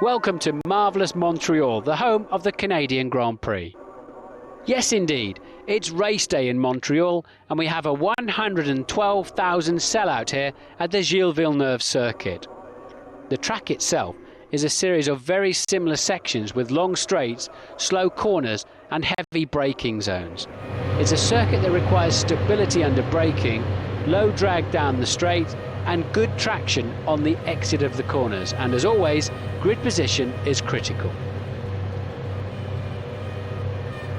Welcome to marvellous Montreal, the home of the Canadian Grand Prix. Yes, indeed, it's race day in Montreal, and we have a 112,000 sellout here at the Gilles Villeneuve circuit. The track itself is a series of very similar sections with long straights, slow corners and heavy braking zones. It's a circuit that requires stability under braking, low drag down the straight and good traction on the exit of the corners, and as always, grid position is critical.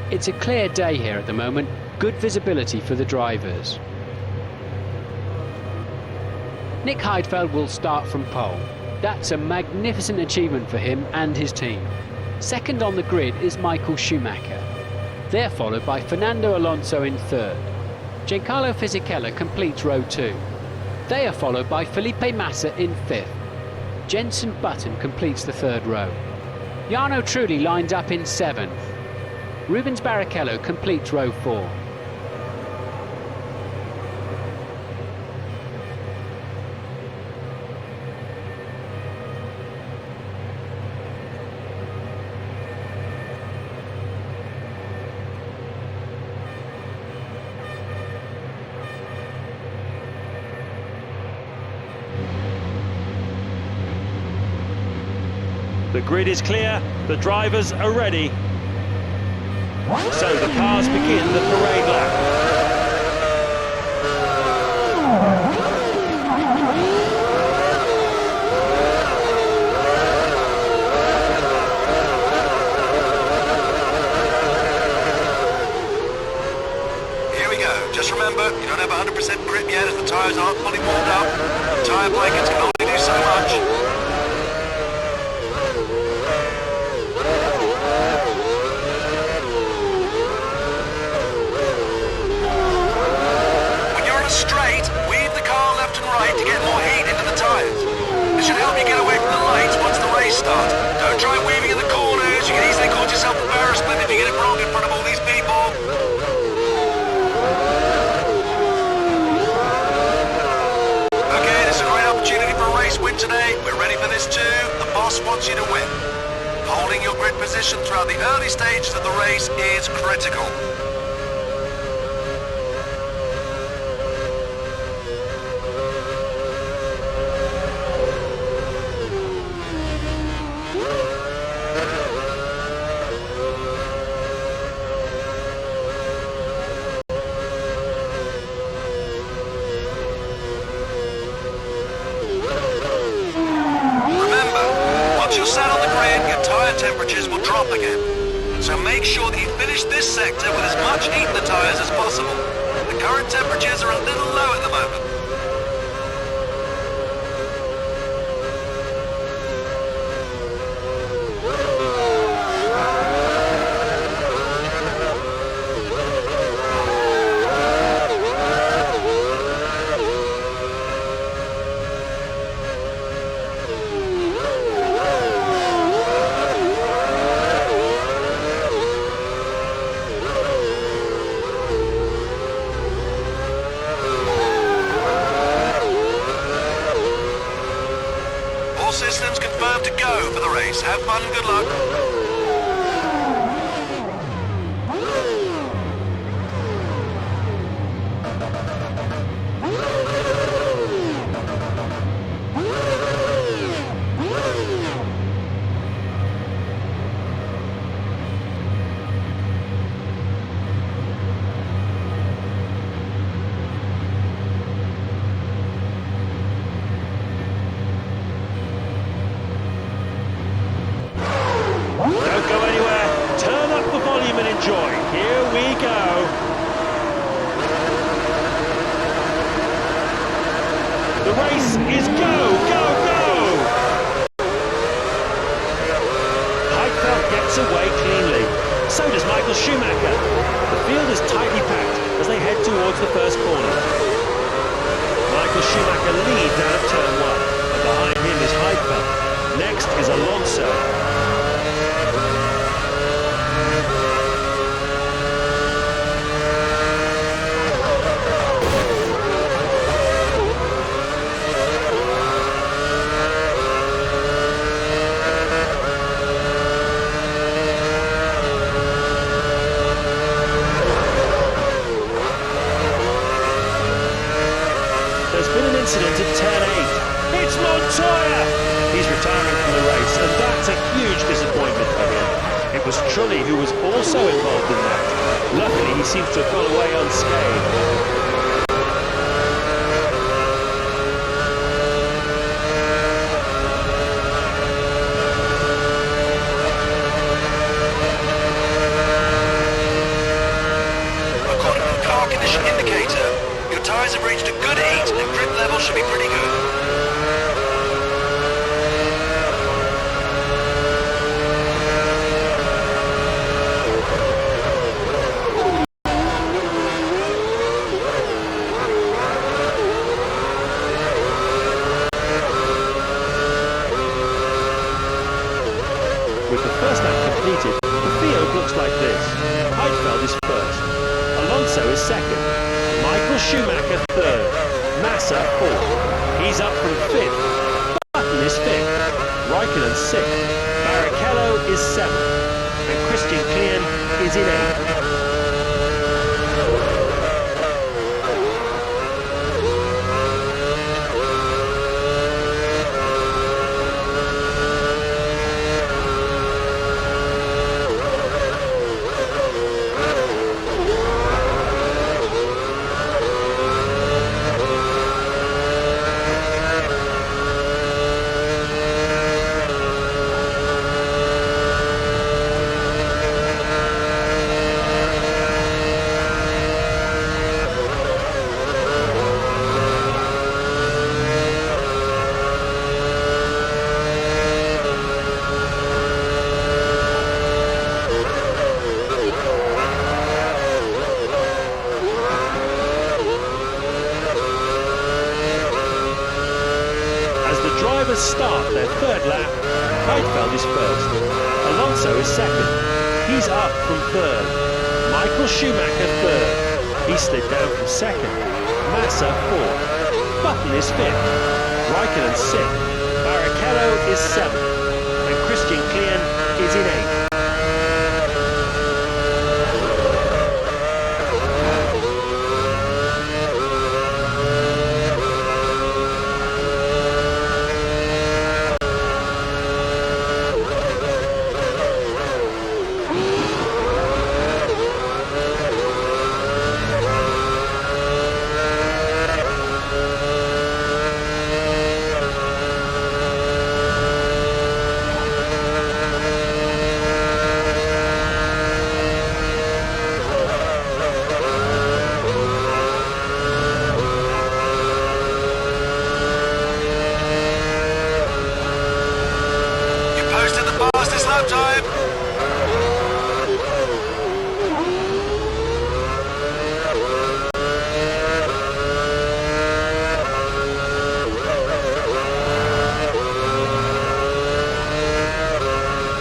It's a clear day here at the moment, good visibility for the drivers. Nick Heidfeld will start from pole. That's a magnificent achievement for him and his team. Second on the grid is Michael Schumacher. They're followed by Fernando Alonso in third. Giancarlo Fisichella completes row 2. They are followed by Felipe Massa in 5th. Jenson Button completes the 3rd row. Jarno Trulli lines up in 7th. Rubens Barrichello completes row 4. The grid is clear, the drivers are ready. So the cars begin the parade lap. Here we go. Just remember, you don't have 100% grip yet as the tyres aren't fully warmed up. The tyre blankets can only do so much. To get more heat into the tyres. This should help you get away from the lights once the race starts. Don't try weaving in the corners, you can easily cause yourself embarrassment if you get it wrong in front of all these people. Okay, this is a great opportunity for a race win today. We're ready for this too. The boss wants you to win. Holding your grid position throughout the early stages of the race is critical. Temperatures will drop again. So make sure that you finish this sector with as much heat in the tyres as possible. The current temperatures are a little low at the moment. Systems confirmed to go for the race. Have fun and good luck. Enjoy. Here we go. The race is go, go, go! Heidfeld gets away cleanly. So does Michael Schumacher. The field is tightly packed as they head towards the first corner. Michael Schumacher leads out of turn 1, and behind him is Heidfeld. Next is Alonso. Montoya! He's retiring from the race, and that's a huge disappointment for him. It was Trulli who was also involved in that. Luckily, he seems to have got away unscathed. Tyres have reached a good heat and grip level should be pretty good. With the first lap completed, the field looks like this. Heidfeld is first. Alonso is second. Michael Schumacher third, Massa fourth. He's up from fifth. Button is fifth. Raikkonen sixth. Barrichello is seventh. And Christian Klien is in eighth. Start their third lap. Heidfeld is first. Alonso is second. He's up from third. Michael Schumacher third. He slid down from second. Massa fourth. Button is fifth. Raikkonen sixth. Barrichello is seventh. And Christian Klien is in eighth. Time.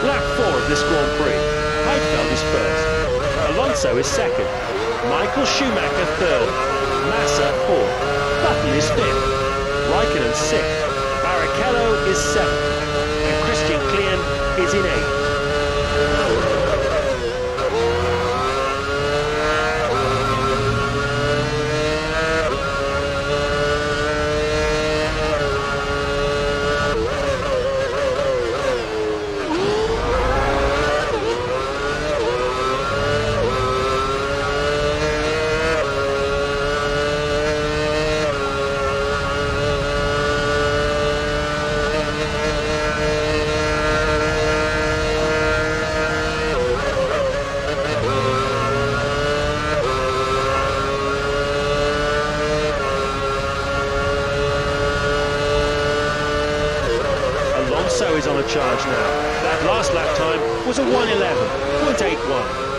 Lap 4 of this Grand Prix. Heidfeld is first. Alonso is second. Michael Schumacher third. Massa fourth. Button is fifth. Raikkonen sixth. Barrichello is seventh. And Christian Klien is in eighth. Is on a charge now. That last lap time was a 1:11.81.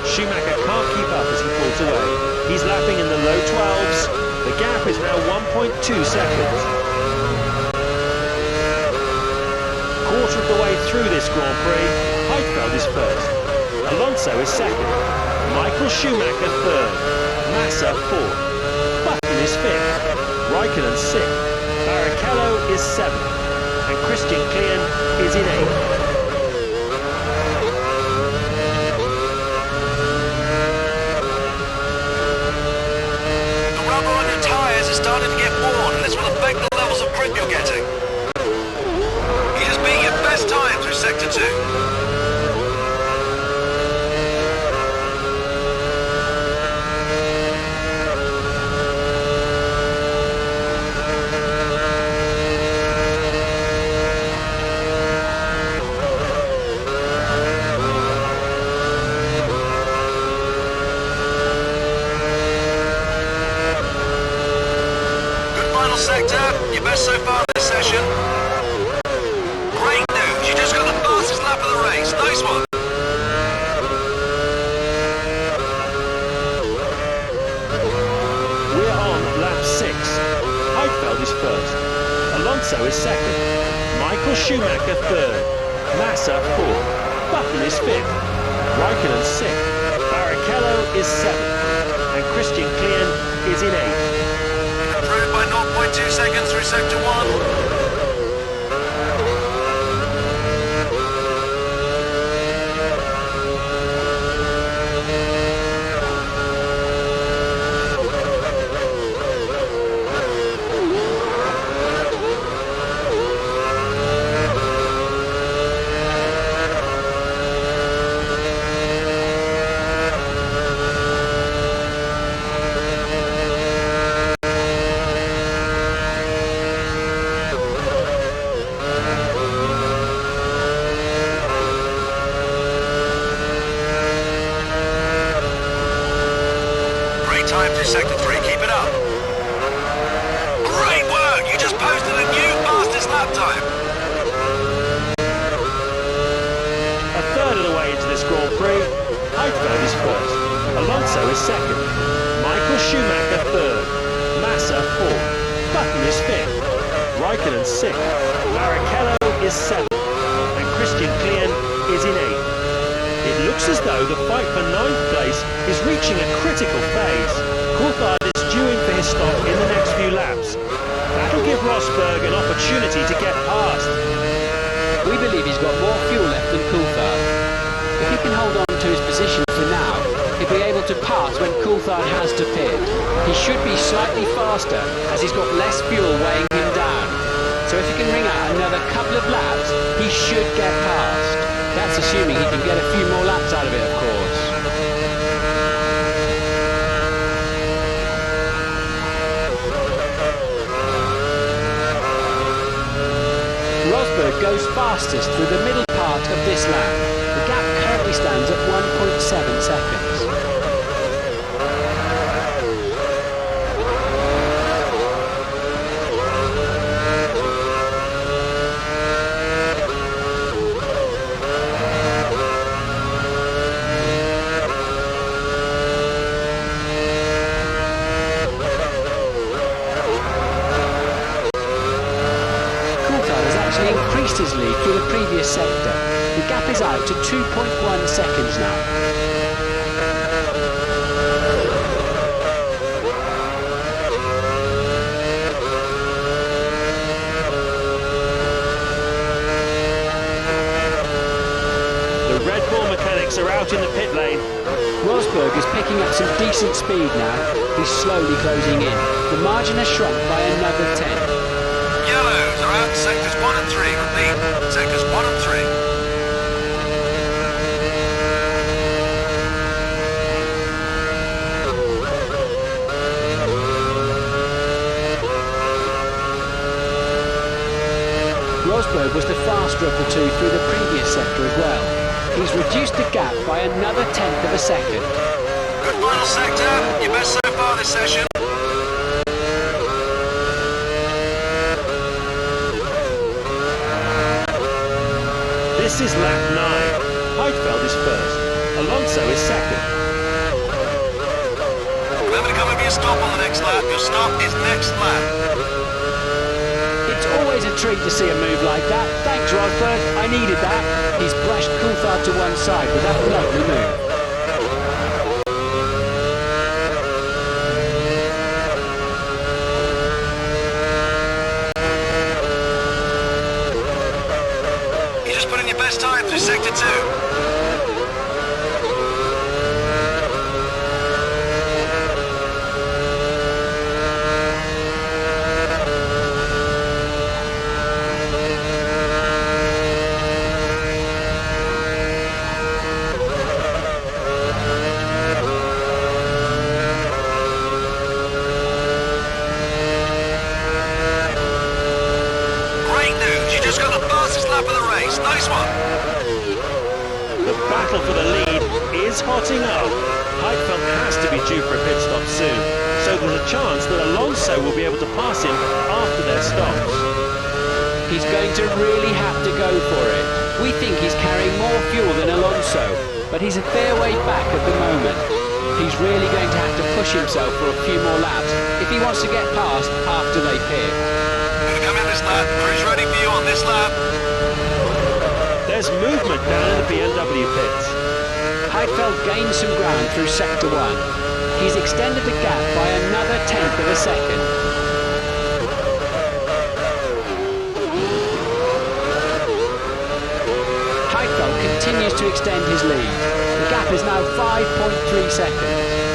Schumacher can't keep up as he pulls away. He's lapping in the low 12s. The gap is now 1.2 seconds. Quarter of the way through this Grand Prix, Heidfeld is first. Alonso is second. Michael Schumacher third. Massa fourth. Button is fifth. Raikkonen sixth. Barrichello is seventh. And Christian Klien is in eighth. The rubber on your tyres is starting to get worn, and this will affect the levels of grip you're getting. so far this session? Great news, you just got the fastest lap of the race. Nice one. We're on lap 6. Heidfeld is first. Alonso is second. Michael Schumacher third. Massa fourth. Button is fifth. Raikkonen sixth. Barrichello is seventh. And Christian Klien is in eighth. Improved by 0.2 seconds through sector 1. Time through sector 3, keep it up. Great work, you just posted a new fastest lap time. A third of the way into this Grand Prix, Heidfeld is first. Alonso is second. Michael Schumacher third. Massa fourth. Button is fifth. Raikkonen sixth. Barrichello is seventh. And Christian Klien is in eighth. It looks as though the fight for ninth place is reaching a critical phase. Coulthard is due in for his stop in the next few laps. That'll give Rosberg an opportunity to get past. We believe he's got more fuel left than Coulthard. If he can hold on to his position for now, he'll be able to pass when Coulthard has to pit. He should be slightly faster as he's got less fuel weighing him down. So if he can ring out another couple of laps, he should get past. That's assuming he can get a few more laps out of it, of course. Rosberg goes fastest through the middle part of this lap. The gap currently stands at 1.7 seconds. Increased his lead through the previous sector. The gap is out to 2.1 seconds now. The Red Bull mechanics are out in the pit lane. Rosberg is picking up some decent speed now. He's slowly closing in. The margin has shrunk by another 10. Yellows are out in sectors 1 and 3. Repeat, sectors 1 and 3. Rosberg was the faster of the two through the previous sector as well. He's reduced the gap by another tenth of a second. Good final sector, your best so far this session. This is lap 9. Heidfeld is first. Alonso is second. Remember to come up your stop on the next lap. Your stop is next lap. It's always a treat to see a move like that. Thanks, Rosberg. I needed that. He's brushed Coulthard to one side with that lovely move. You just put in your best time through sector 2. Nice one. The battle for the lead is hotting up. Heidfeld has to be due for a pit stop soon. so there's a chance that Alonso will be able to pass him after their stops. He's going to really have to go for it. We think he's carrying more fuel than Alonso, but he's a fair way back at the moment. He's really going to have to push himself for a few more laps if he wants to get past after they pit. Gonna come in this lap. Cruise ready for you on this lap. There's movement down in the BMW pits. Heidfeld gained some ground through sector 1. He's extended the gap by another tenth of a second. Heidfeld continues to extend his lead. The gap is now 5.3 seconds.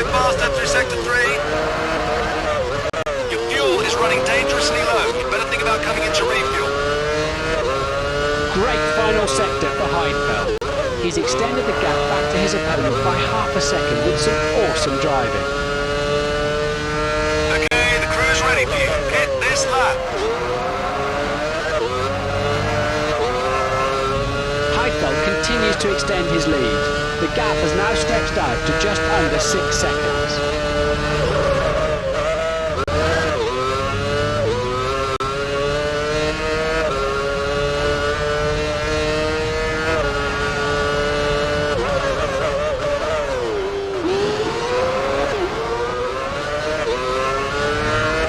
Faster through sector 3. Your fuel is running dangerously low. You better think about coming into refuel. Great final sector for Heidfeld. He's extended the gap back to his opponent by half a second with some awesome driving. Okay, the crew's ready for you. Hit this lap. Heidfeld continues to extend his lead. The gap has now stretched out to just under 6 seconds.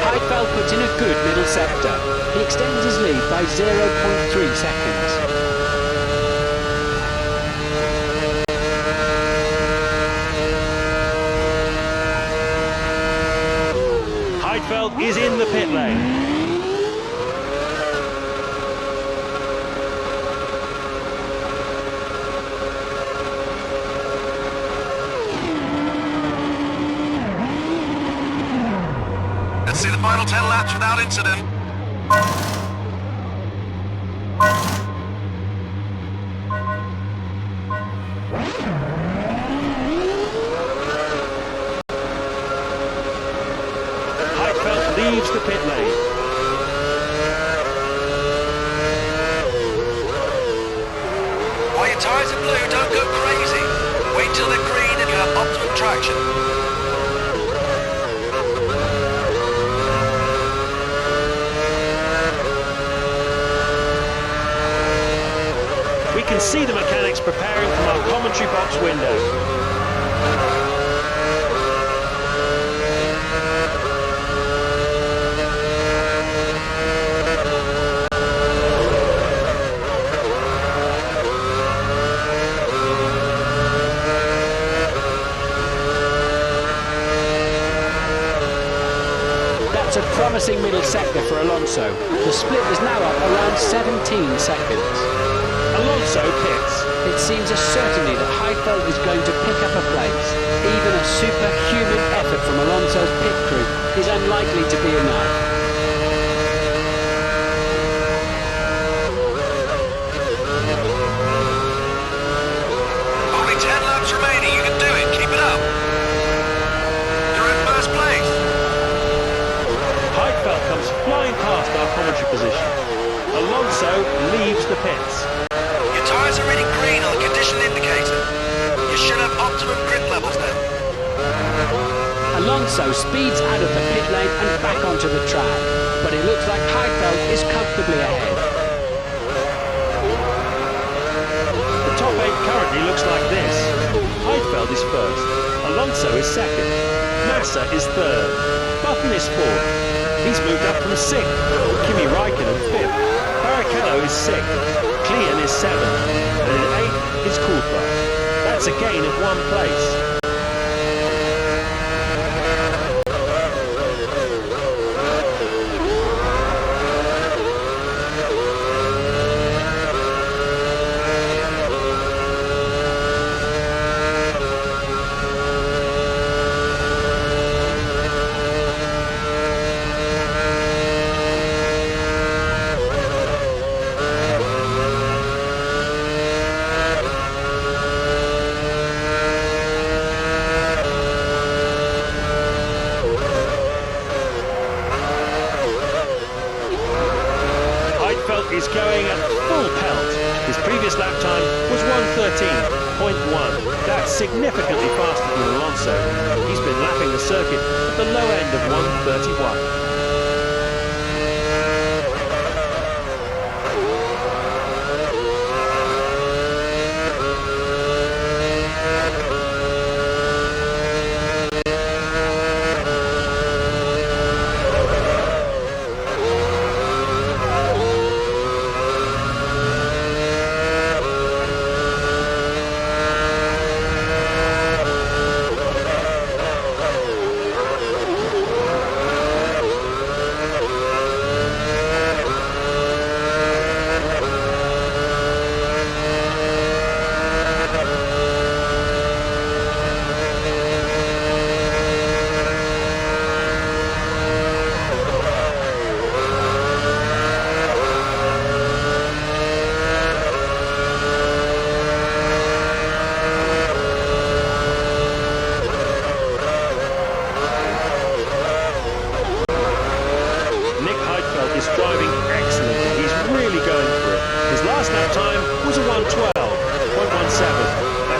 Heidfeld puts in a good middle sector. He extends his lead by 0.3 seconds. Heidfeld is in the pit lane. Let's see the final 10 laps without incident. Leaves the pit lane. While your tyres are blue, don't go crazy. Wait till they're green and you have optimum traction. We can see the mechanics preparing from our commentary box window. It's a promising middle sector for Alonso. The split is now up around 17 seconds. Alonso pits. It seems a certainty that Heidfeld is going to pick up a place. Even a superhuman effort from Alonso's pit crew is unlikely to be enough. Only 10 laps remaining. You can do it. Keep it up. You're in first place. Heidfeld comes flying past our commentary position. Alonso leaves the pits. Your tyres are reading green on the condition indicator. You should have optimum grip levels then. Alonso speeds out of the pit lane and back onto the track, but it looks like Heidfeld is comfortably ahead. The top 8 currently looks like this. Heidfeld is first. Alonso is second. Massa is third. Button is fourth. He's moved up from 6th. Kimi Raikkonen 5th. Barrichello is 6th. Klien is 7th. And in 8th is Coulthard. That's a gain of 1 place. is going at full pelt. His previous lap time was 1:13.1. That's significantly faster than Alonso. He's been lapping the circuit at the low end of 1:31.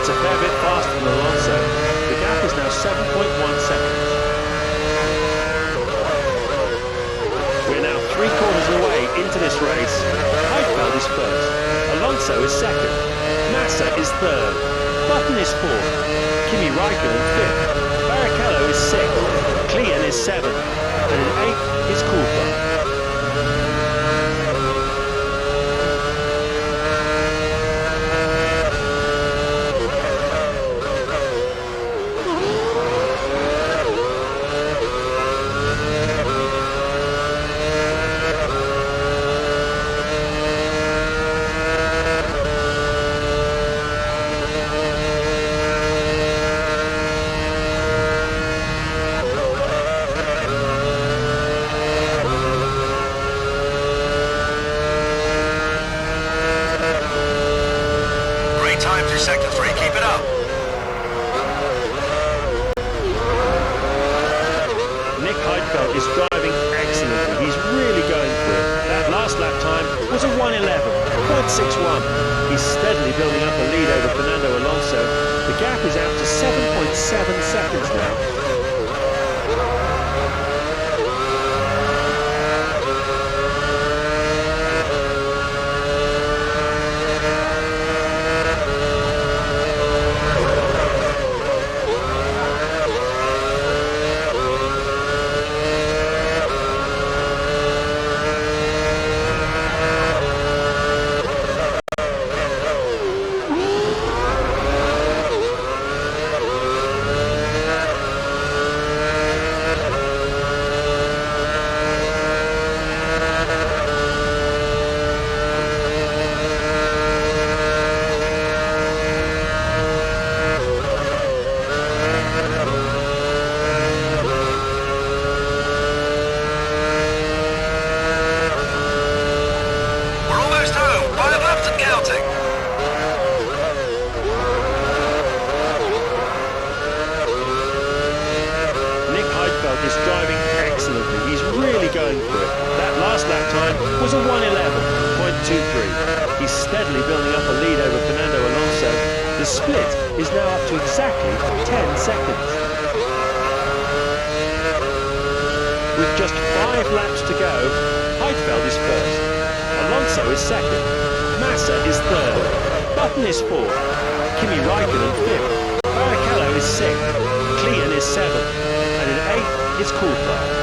That's a fair bit faster than Alonso. The gap is now 7.1 seconds. We're now 3 quarters of the way into this race. Heidfeld is first. Alonso is second. Massa is third. Button is fourth. Kimi Raikkonen fifth. Barrichello is sixth. Klien is seventh. And in eighth is Coulthard. Time through sector 3, keep it up. Nick Heidfeld is driving excellently. He's really going for it. That last lap time was a 1:11.61. He's steadily building up a lead over Fernando Alonso. The gap is out to 7.7 seconds now. Is driving excellently. He's really going for it. That last lap time was a 1:11.23. He's steadily building up a lead over Fernando Alonso. The split is now up to exactly 10 seconds. With just 5 laps to go, Heidfeld is first. Alonso is second. Massa is third. Button is fourth. Kimi Raikkonen fifth. Barrichello is sixth. Klien is seventh. And in eighth, it's Coulthard.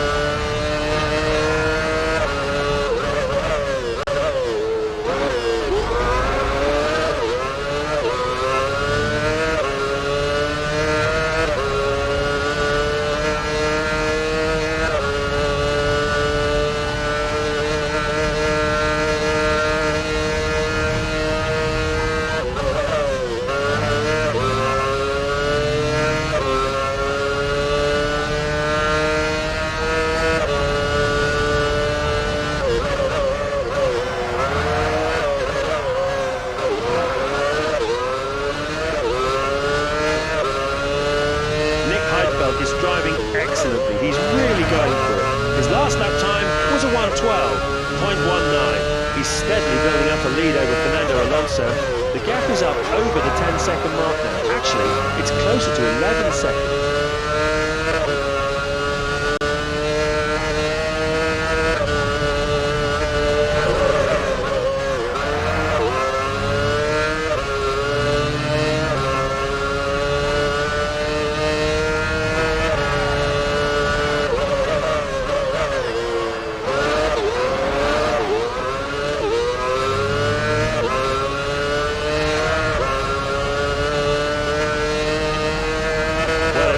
Is driving excellently. He's really going for it. His last lap time was a 1:12.19. He's steadily building up a lead over Fernando Alonso. The gap is up over the 10-second mark now. Actually, it's closer to 11 seconds.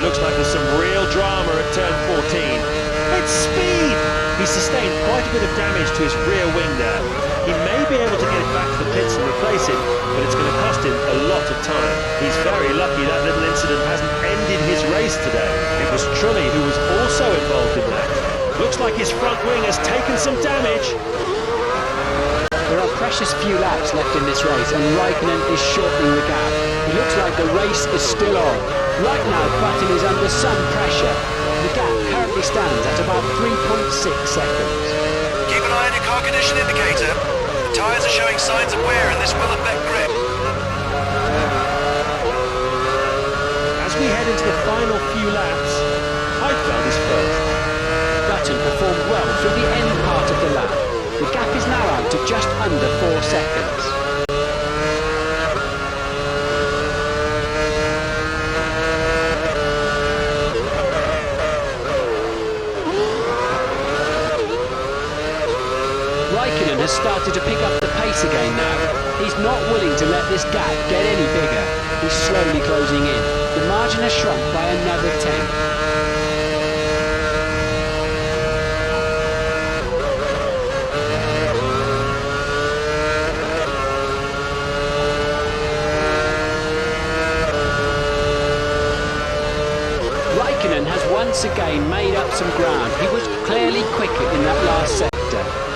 Looks like there's some real drama at turn 14. It's speed! He's sustained quite a bit of damage to his rear wing there. He may be able to get it back to the pits and replace it, but it's going to cost him a lot of time. He's very lucky that little incident hasn't ended his race today. It was Trulli who was also involved in that. Looks like his front wing has taken some damage. There are precious few laps left in this race and Raikkonen is shortening the gap. It looks like the race is still on. Right now, Button is under some pressure. The gap currently stands at about 3.6 seconds. Keep an eye on your car condition indicator. The tyres are showing signs of wear and this will affect grip. As we head into the final few laps, Heidfeld is first. Button performed well through the end part of the lap. The gap is now out to just under 4 seconds. Raikkonen has started to pick up the pace again now. He's not willing to let this gap get any bigger. He's slowly closing in. The margin has shrunk by another 10. Raikkonen has once again made up some ground. He was clearly quicker in that last sector.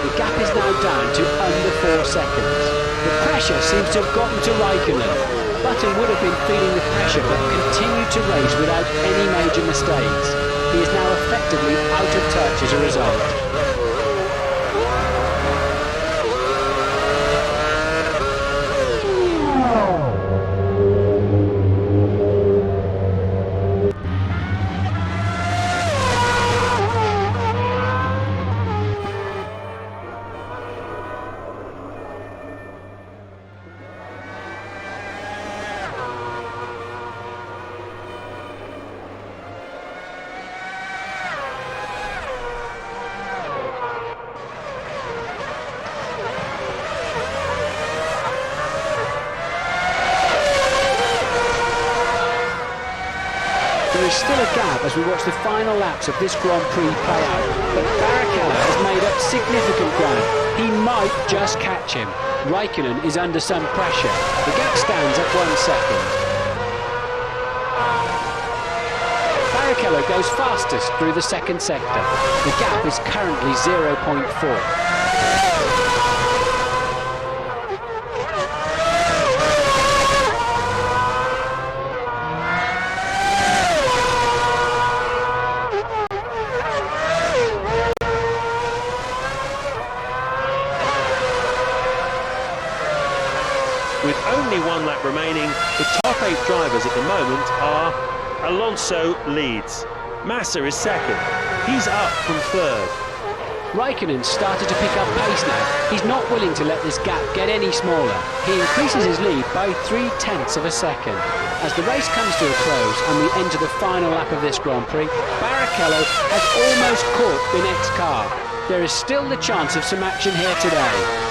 The gap is now down to under 4 seconds. The pressure seems to have gotten to Raikkonen. Button would have been feeling the pressure but continued to race without any major mistakes. He is now effectively out of touch as a result. There is still a gap as we watch the final laps of this Grand Prix play out, but Barrichello has made up significant ground. He might just catch him. Raikkonen is under some pressure. The gap stands at 1 second. Barrichello goes fastest through the second sector. The gap is currently 0.4. With only 1 lap remaining, the top 8 drivers at the moment are Alonso leads. Massa is second. He's up from third. Raikkonen started to pick up pace now. He's not willing to let this gap get any smaller. He increases his lead by 0.3 of a second. As the race comes to a close and we enter the final lap of this Grand Prix, Barrichello has almost caught the next car. There is still the chance of some action here today.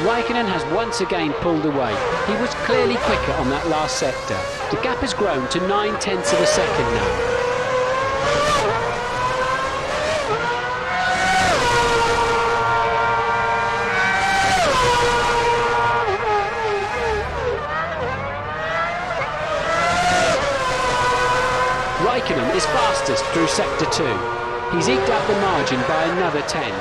Raikkonen has once again pulled away. He was clearly quicker on that last sector. The gap has grown to 0.9 of a second now. Raikkonen is fastest through sector 2. He's eked out the margin by another 10.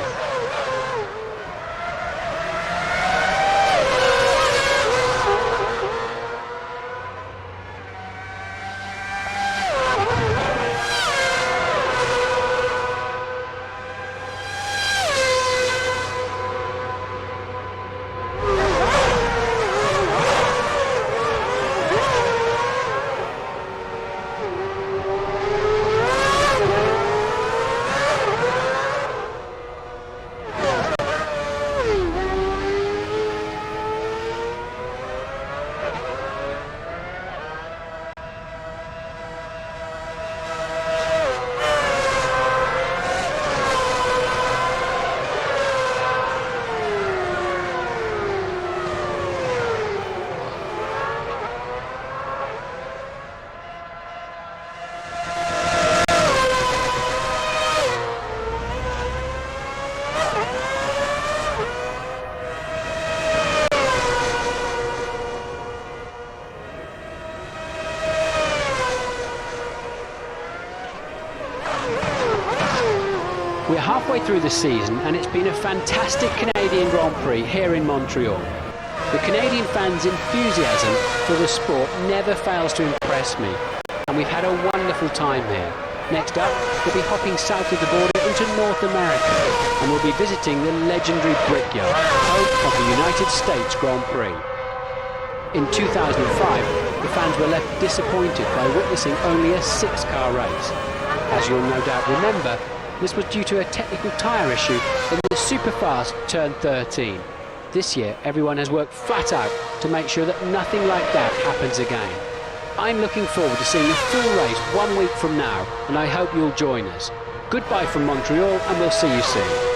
halfway through the season and it's been a fantastic Canadian Grand Prix here in Montreal. The Canadian fans' enthusiasm for the sport never fails to impress me, and we've had a wonderful time here. Next up, we'll be hopping south of the border into North America, and we'll be visiting the legendary Brickyard, home of the United States Grand Prix. In 2005, the fans were left disappointed by witnessing only a 6-car race. As you'll no doubt remember, this was due to a technical tyre issue in the Superfast Turn 13. This year, everyone has worked flat out to make sure that nothing like that happens again. I'm looking forward to seeing a full race 1 week from now, and I hope you'll join us. Goodbye from Montreal, and we'll see you soon.